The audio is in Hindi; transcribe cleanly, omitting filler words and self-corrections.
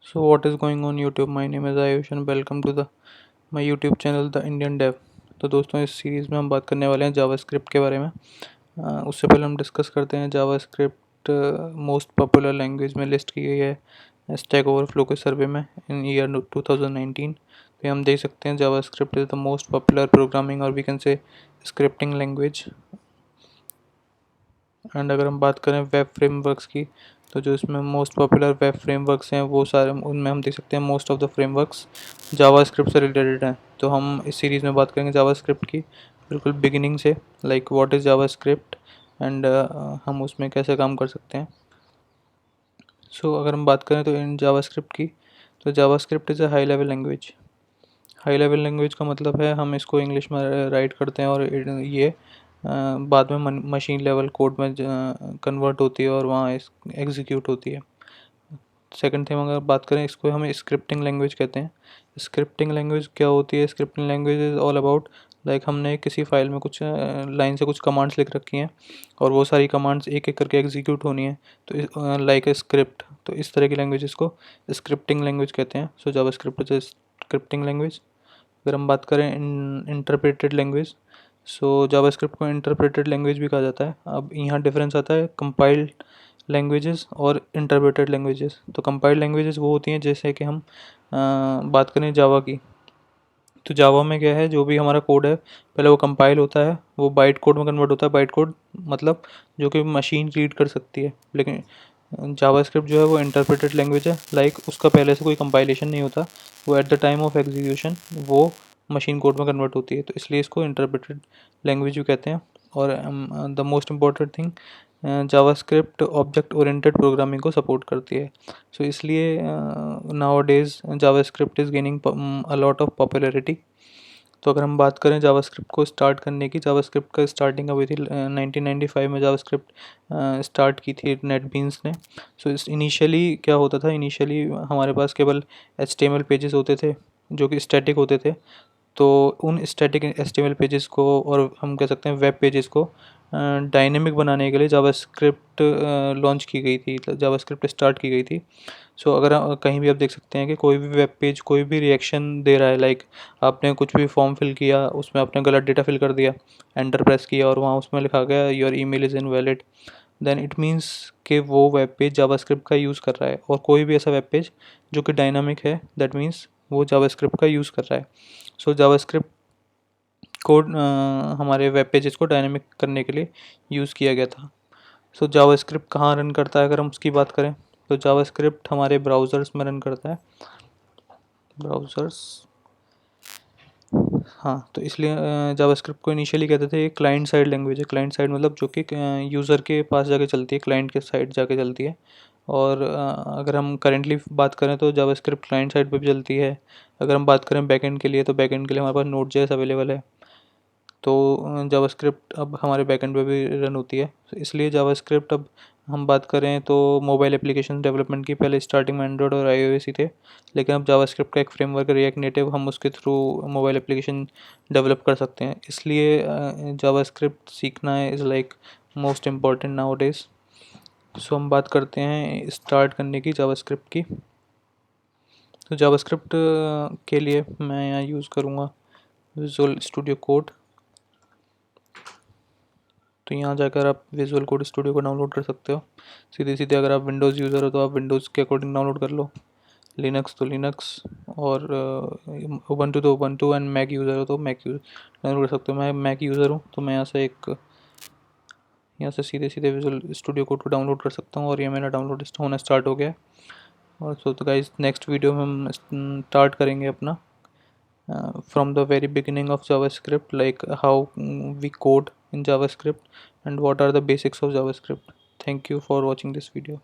So what is going on YouTube? My name is Ayush and welcome to the my YouTube channel The Indian Dev। तो दोस्तों इस सीरीज़ में हम बात करने वाले हैं जावास्क्रिप्ट के बारे में। उससे पहले हम डिस्कस करते हैं जावास्क्रिप्ट मोस्ट पॉपुलर लैंग्वेज में लिस्ट की गई है स्टैक ओवरफ्लो के सर्वे में इन ईयर 2019। तो हम देख सकते हैं JavaScript is the most popular programming और we can say scripting language. And अगर हम बात करें वेब फ्रेमवर्क्स की, तो जो इसमें मोस्ट पॉपुलर वेब फ्रेमवर्क्स हैं वो सारे उनमें हम देख सकते हैं most of the frameworks JavaScript से रिलेटेड हैं। तो हम इस सीरीज़ में बात करेंगे जावास्क्रिप्ट की बिल्कुल बिगिनिंग से, like what is JavaScript and हम उसमें कैसे काम कर सकते हैं। सो अगर हम बात करें तो इन जावास्क्रिप्ट की, तो JavaScript is a high level language. High level language का मतलब है हम इसको इंग्लिश में राइट करते हैं और ये बाद में मशीन लेवल कोड में कन्वर्ट होती है और वहाँ एग्जीक्यूट होती है। सेकंड थिंग अगर बात करें, इसको हम स्क्रिप्टिंग लैंग्वेज कहते हैं। स्क्रिप्टिंग लैंग्वेज क्या होती है? Scripting language is all about like हमने किसी फाइल में कुछ लाइन से कुछ कमांड्स लिख रखी हैं और वो सारी कमांड्स एक एक करके एग्जीक्यूट होनी है, तो लाइक ए स्क्रिप्ट। तो इस तरह की लैंग्वेज को स्क्रिप्टिंग लैंग्वेज कहते हैं। सो जावास्क्रिप्ट इज स्क्रिप्टिंग लैंग्वेज। अगर हम बात करें इंटरप्रेटेड लैंग्वेज, सो जावास्क्रिप्ट को इंटरप्रेटेड लैंग्वेज भी कहा जाता है। अब यहाँ डिफरेंस आता है कंपाइल्ड लैंग्वेजेस और इंटरप्रेटेड लैंग्वेजेस। तो कंपाइल्ड लैंग्वेजेस वो होती हैं जैसे कि हम बात करें जावा की, तो जावा में क्या है, जो भी हमारा कोड है पहले वो कंपाइल होता है, वो बाइट कोड में कन्वर्ट होता है। बाइट कोड मतलब जो कि मशीन रीड कर सकती है। लेकिन जावास्क्रिप्ट जो है वो इंटरप्रेटेड लैंग्वेज है, लाइक उसका पहले से कोई कंपाइलेशन नहीं होता, वो at the time of execution वो मशीन कोड में कन्वर्ट होती है। तो इसलिए इसको इंटरप्रेटेड लैंग्वेज भी कहते हैं। और the most important thing, JavaScript object oriented programming को सपोर्ट करती है। सो इसलिए now days JavaScript is gaining a lot of popularity. तो अगर हम बात करें जावास्क्रिप्ट को स्टार्ट करने की, जावास्क्रिप्ट का स्टार्टिंग हुई थी 1995 में। जावास्क्रिप्ट स्टार्ट की थी नेटबीन्स ने। सो इस इनिशियली क्या होता था, इनिशियली हमारे पास केवल HTML पेजेस होते थे जो कि स्टैटिक होते थे। तो उन स्टैटिक HTML पेजेस को, और हम कह सकते हैं वेब पेजेस को डायनेमिक बनाने के लिए जावास्क्रिप्ट लॉन्च की गई थी, जावास्क्रिप्ट स्टार्ट की गई थी। सो अगर कहीं भी आप देख सकते हैं कि कोई भी वेब पेज कोई भी रिएक्शन दे रहा है, लाइक आपने कुछ भी फॉर्म फिल किया, उसमें आपने गलत डेटा फिल कर दिया, एंटर प्रेस किया और वहाँ उसमें लिखा गया your email is invalid, then it means कि वो वेब पेज जावास्क्रिप्ट का यूज़ कर रहा है। और कोई भी ऐसा वेब पेज जो कि डायनामिक है, दैट मीन्स वो जावास्क्रिप्ट का यूज़ कर रहा है। सो जावास्क्रिप्ट कोड हमारे वेब पेजेस को डायनेमिक करने के लिए यूज़ किया गया था। सो जावास्क्रिप्ट कहाँ रन करता है अगर हम उसकी बात करें, तो जावास्क्रिप्ट हमारे ब्राउज़र्स में रन करता है। ब्राउज़र्स, हाँ, तो इसलिए जावास्क्रिप्ट को इनिशियली कहते थे एक क्लाइंट साइड लैंग्वेज है। क्लाइंट साइड मतलब जो कि यूज़र के पास जाके चलती है, क्लाइंट के साइड जाके चलती है। और अगर हम करेंटली बात करें तो जावास्क्रिप्ट क्लाइंट साइड पे भी चलती है। अगर हम बात करें बैकएंड के लिए, तो बैकएंड के लिए हमारे पास नोड.js अवेलेबल है। तो जावास्क्रिप्ट अब हमारे बैकएंड पे भी रन होती है। तो इसलिए जावास्क्रिप्ट, अब हम बात करें तो मोबाइल एप्लीकेशन डेवलपमेंट की, पहले स्टार्टिंग में एंड्रॉयड और iOS ही थे, लेकिन अब जावास्क्रिप्ट का एक फ्रेमवर्क रिएक्ट नेटिव, हम उसके थ्रू मोबाइल एप्लीकेशन डेवलप कर सकते हैं। इसलिए जावास्क्रिप्ट सीखना है is like most important nowadays. So हम बात करते हैं स्टार्ट करने की जावास्क्रिप्ट की। तो जावास्क्रिप्ट के लिए मैं यहाँ यूज़ करूँगा विजुअल स्टूडियो कोड। तो यहाँ जाकर आप विजुअल कोड स्टूडियो को डाउनलोड कर सकते हो। सीधे सीधे अगर आप विंडोज़ यूज़र हो तो आप विंडोज़ के अकॉर्डिंग डाउनलोड कर लो, लिनक्स तो लिनक्स, और उबंटू तो उबंटू, एंड मैक यूज़र हो तो मैक यूज़ डाउनलोड कर सकते हो। मैं मैक यूज़र हूँ तो मैं यहाँ से सीधे सीधे विजुअल स्टूडियो कोड को डाउनलोड कर सकता हूँ और ये मेरा डाउनलोड होना स्टार्ट हो गया है। और तो गाइस नेक्स्ट वीडियो में हम स्टार्ट करेंगे अपना from the very beginning of JavaScript, like how we code in JavaScript and what are the basics of JavaScript. Thank you for watching this video.